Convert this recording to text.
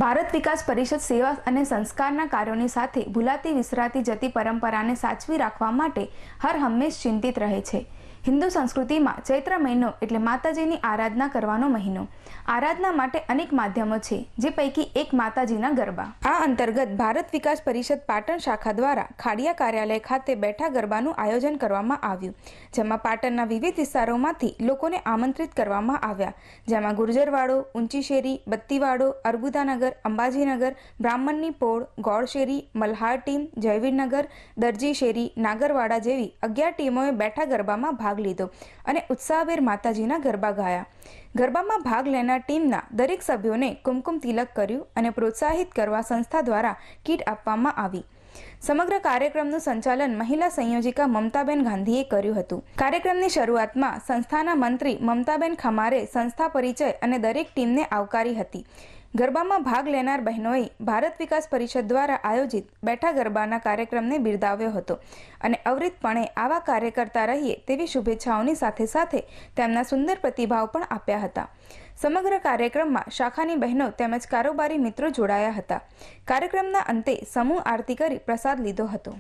ભારત વિકાસ પરિષદ સેવા અને સંસ્કારના કાર્યોની સાથે ભૂલાતી વિસરાતી જતી પરંપરાને સાચવી રાખવા માટે હર હંમેશ ચિંતિત રહે છે। હિન્દુ સંસ્કૃતિમાં ચૈત્ર મહિનો એટલે માતાજીની આરાધના કરવાનો મહિનો। આરાધના માટે અનેક માધ્યમો છે, જે પૈકી એક માતાજીના ગરબા। આ અંતર્ગત ભારત વિકાસ પરિષદ પાટણ શાખા દ્વારા ખાડિયા કાર્યાલય ખાતે બેઠા ગરબાનું આયોજન કરવામાં આવ્યું, જેમાં પાટણના વિવિધ વિસ્તારોમાંથી લોકોને આમંત્રિત કરવામાં આવ્યા, જેમાં ગુર્જરવાડો, ઊંચી શેરી, બત્તીવાડો, અર્બુદાનગર, અંબાજીનગર, બ્રાહ્મણની પોળ, ગોળ શેરી, મલ્હાર ટીમ, જયવીરનગર, દરજી શેરી, નાગરવાડા જેવી 11 ટીમોએ બેઠા ગરબામાં ભાગ લીધો અને ઉત્સાહભેર માતાજીના ગરબા ગાયા। ગરબામાં ભાગ લેનાર ટીમના દરેક સભ્યોને કુમકુમ તિલક કર્યું અને પ્રોત્સાહિત કરવા સંસ્થા દ્વારા કીટ આપવામાં આવી। સમગ્ર કાર્યક્રમનું સંચાલન મહિલા સંયોજિકા મમતાબેન ગાંધીએ કર્યું હતું। કાર્યક્રમની શરૂઆતમાં સંસ્થાના મંત્રી મમતાબેન ખમારે સંસ્થા પરિચય અને દરેક ટીમને આવકારી હતી। ગરબામાં ભાગ લેનાર બહેનોએ ભારત વિકાસ પરિષદ દ્વારા આયોજિત બેઠા ગરબાના કાર્યક્રમને બિરદાવ્યો હતો અને અવિરતપણે આવા કાર્ય કરતા રહીએ તેવી શુભેચ્છાઓની સાથે સાથે તેમના સુંદર પ્રતિભાવ પણ આપ્યા હતા। સમગ્ર કાર્યક્રમમાં શાખાની બહેનો તેમજ કારોબારી મિત્રો જોડાયા હતા। કાર્યક્રમના અંતે સમૂહ આરતી કરી પ્રસાદ લીધો હતો।